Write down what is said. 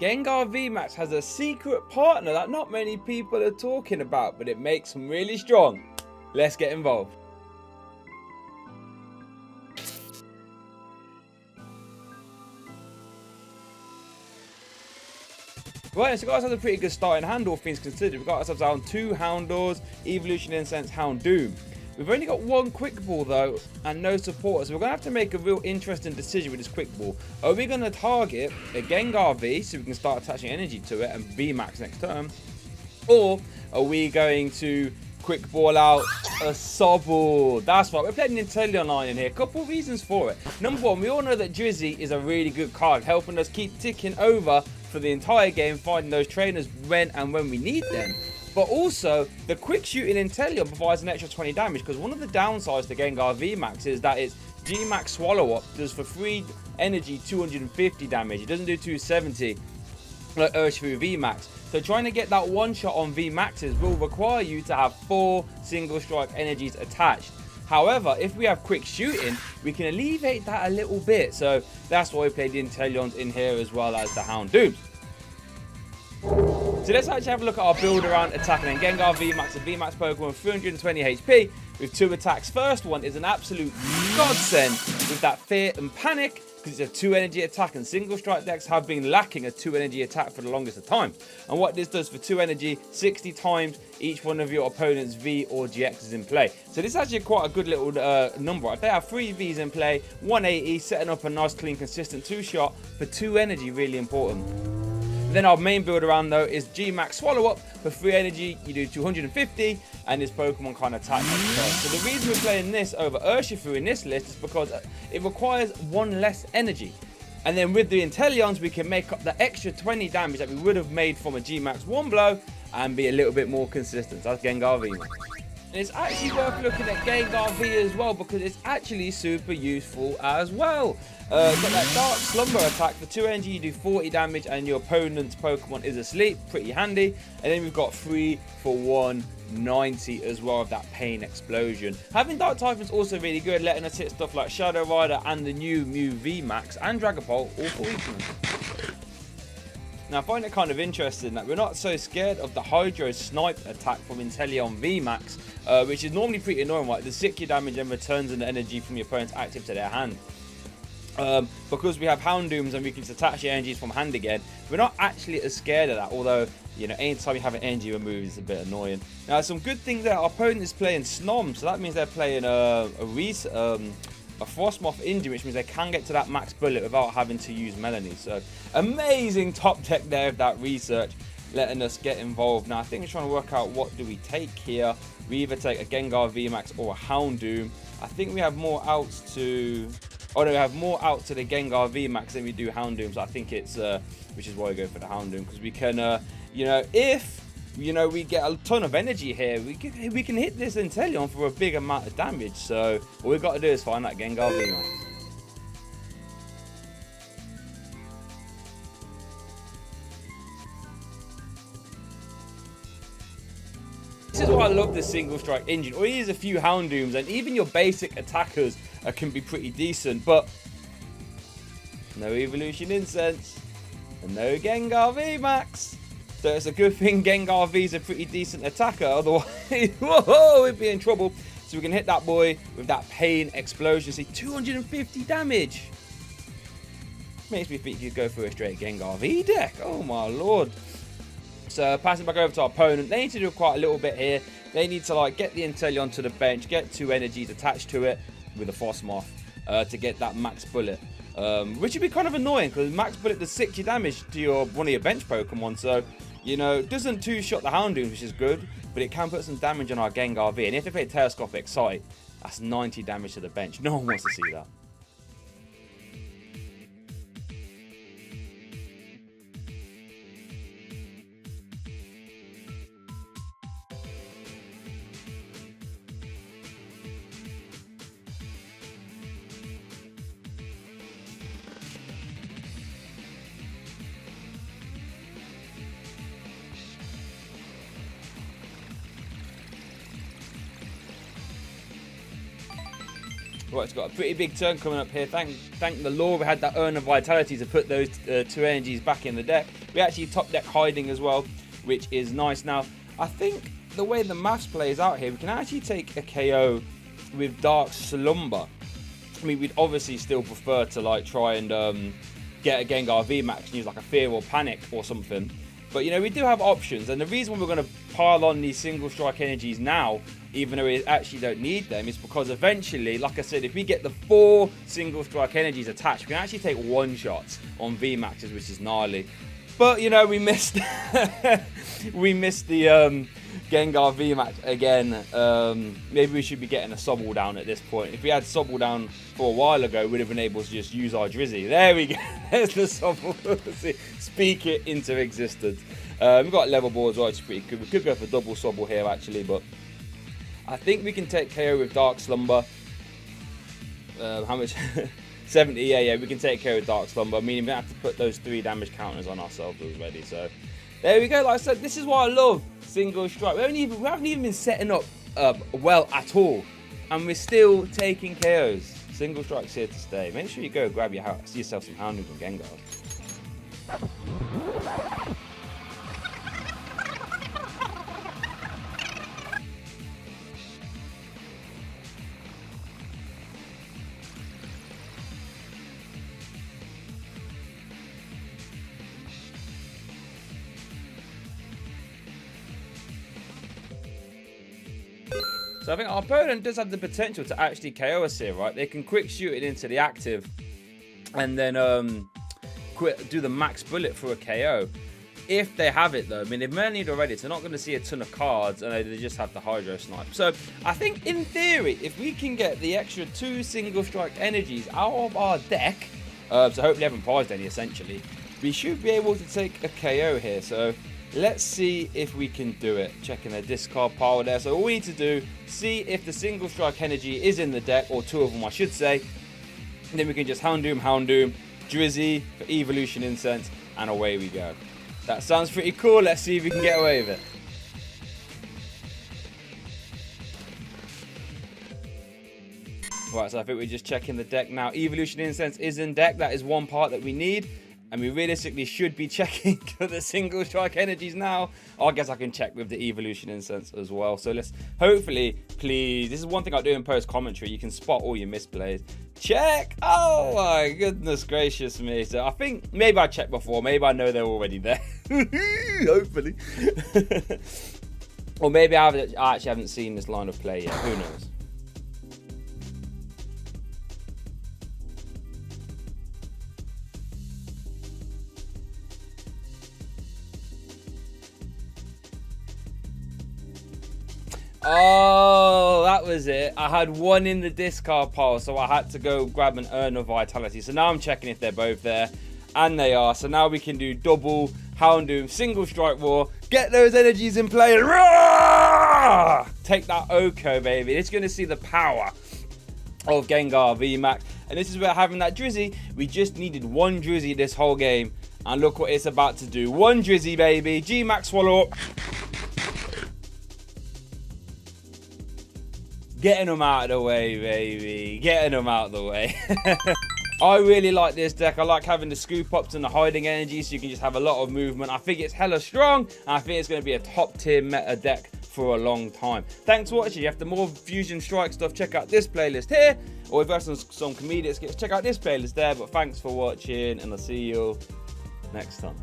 Gengar VMAX has a secret partner that not many people are talking about, but it makes them really strong. Let's get involved. Right, so we got ourselves a pretty good starting hand, all things considered. We've got ourselves down 2 Houndours, Evolution Incense Houndoom. We've only got 1 Quick Ball though, and no support, so we're going to have to make a real interesting decision with this Quick Ball. Are we going to target a Gengar V, so we can start attaching energy to it, and VMAX next turn? Or are we going to Quick Ball out a Sobble? That's right, we're playing an Inteleon line in here. A couple of reasons for it. Number 1, we all know that Drizzile is a really good card, helping us keep ticking over for the entire game, finding those trainers when we need them. But also, the quick shooting Inteleon provides an extra 20 damage, because one of the downsides to Gengar VMAX is that its Gmax Swallow Up does for free energy 250 damage. It doesn't do 270 like Urshifu VMAX. So trying to get that one shot on VMAXs will require you to have 4 single strike energies attached. However, if we have quick shooting, we can alleviate that a little bit. So that's why we played the Inteleons in here as well as the Houndooms. So let's actually have a look at our build around attacking. And Gengar VMAX, a VMAX Pokemon, 320 HP with 2 attacks. First one is an absolute godsend with that Fear and Panic, because it's a 2 energy attack, and single strike decks have been lacking a 2 energy attack for the longest of time. And what this does for 2 energy, 60 times each one of your opponent's V or GX is in play. So this is actually quite a good little number. If they have 3 Vs in play, 180, setting up a nice, clean, consistent 2-shot for 2 energy, really important. Then our main build around though is Gmax Swallow Up. For 3 energy, you do 250, and this Pokemon can't attack first. So the reason we're playing this over Urshifu in this list is because it requires 1 less energy. And then with the Inteleons, we can make up the extra 20 damage that we would have made from a Gmax 1 blow and be a little bit more consistent. So that's Gengar V. And it's actually worth looking at Gengar V as well, because it's actually super useful as well. Got that Dark Slumber attack. For 2 energy, you do 40 damage and your opponent's Pokemon is asleep. Pretty handy. And then we've got 3 for 190 as well of that Pain Explosion. Having Dark type is also really good, letting us hit stuff like Shadow Rider and the new Mew VMAX and Dragapult, all for weakness. Now I find it kind of interesting that we're not so scared of the Hydro Snipe attack from Inteleon VMAX, which is normally pretty annoying, right? The 60 damage and returns an energy from your opponent's active to their hand. Because we have Houndooms and we can attach the energies from hand again, we're not actually as scared of that, although, you know, anytime you have an energy removed, it's a bit annoying. Now, some good things there, our opponent is playing Snom, so that means they're playing a Frostmoth Indy, which means they can get to that max bullet without having to use Melanie. So, amazing top deck there of that research, letting us get involved. Now, I think we're trying to work out what do we take here. We either take a Gengar VMAX or a Houndoom. I think we have more outs to... Oh no, we have more out to the Gengar VMAX than we do Houndoom, so I think it's, which is why I go for the Houndoom, because we can, you know, if, you know, we get a ton of energy here, we can hit this Inteleon for a big amount of damage, so all we've got to do is find that Gengar VMAX. This is why I love the single strike engine. All you need is a few Houndooms, and even your basic attackers can be pretty decent, but no Evolution Incense and no Gengar VMAX. So it's a good thing Gengar V's a pretty decent attacker, otherwise, whoa, we'd be in trouble. So we can hit that boy with that Pain Explosion. See, 250 damage. Makes me think you could go for a straight Gengar V deck. Oh my lord. So passing back over to our opponent, they need to do quite a little bit here. They need to like get the Inteleon to the bench, get 2 energies attached to it with a Frostmoth to get that max bullet, which would be kind of annoying because max bullet does 60 damage to one of your bench Pokemon. So, you know, it doesn't 2-shot the Houndoom, which is good, but it can put some damage on our Gengar V. And if they play Telescopic Sight, that's 90 damage to the bench. No one wants to see that. Right, it's got a pretty big turn coming up here. Thank the Lord we had that Urn of Vitality to put those 2 energies back in the deck. We actually top deck Hiding as well, which is nice. Now, I think the way the maths plays out here, we can actually take a KO with Dark Slumber. I mean, we'd obviously still prefer to like try and get a Gengar VMAX and use like a Fear or Panic or something. But, you know, we do have options. And the reason we're going to pile on these single strike energies now, even though we actually don't need them, is because eventually, like I said, if we get the 4 single strike energies attached, we can actually take one-shots on VMAXs, which is gnarly. But, you know, we missed we missed the Gengar VMAX again. Maybe we should be getting a Sobble down at this point. If we had Sobble down for a while ago, we'd have been able to just use our Drizzile. There we go. There's the Sobble. Speak it into existence. We've got Level Ball as well, which is pretty good. We could go for double Sobble here, actually, but I think we can take KO with Dark Slumber. How much? 70, yeah, we can take care of Dark Slumber, meaning we don't have to put those 3 damage counters on ourselves already. So there we go. Like I said, this is why I love single strike. We haven't even been setting up well at all, and we're still taking KOs. Single strike's here to stay. Make sure you go grab yourself some Houndoom from Gengars. So I think our opponent does have the potential to actually KO us here, right? They can quick shoot it into the active and then do the max bullet for a KO. If they have it though, I mean, they've manually already, so they're not going to see a ton of cards, and they just have the Hydro Snipe. So I think in theory, if we can get the extra 2 single strike energies out of our deck, so hopefully I haven't prized any essentially, we should be able to take a KO here. So let's see if we can do it. Checking the discard pile there. So all we need to do, see if the single strike energy is in the deck, or 2 of them I should say. And then we can just Houndoom, Drizzile for Evolution Incense, and away we go. That sounds pretty cool. Let's see if we can get away with it. Right, so I think we're just checking the deck now. Evolution Incense is in deck. That is one part that we need. And we realistically should be checking for the single strike energies now. I guess I can check with the Evolution Incense as well. So let's hopefully, please. This is one thing I do in post commentary. You can spot all your misplays. Check. Oh my goodness gracious me. So I think maybe I checked before. Maybe I know they're already there. Hopefully. Or maybe I actually haven't seen this line of play yet. Who knows? Oh, that was it. I had 1 in the discard pile, so I had to go grab an Urn of Vitality. So now I'm checking if they're both there, and they are. So now we can do double Houndoom, single strike war, get those energies in play, and take that ohkos, baby. It's going to see the power of Gengar VMAX. And this is where having that Drizzile, we just needed 1 Drizzile this whole game. And look what it's about to do. 1 Drizzile, baby. G-Max swallow up. Getting them out of the way, baby. Getting them out of the way. I really like this deck. I like having the scoop ups and the hiding energy, so you can just have a lot of movement. I think it's hella strong, and I think it's going to be a top tier meta deck for a long time. Thanks for watching. If you have the more Fusion Strike stuff, check out this playlist here. Or if you have some comedic skits, check out this playlist there. But thanks for watching, and I'll see you next time.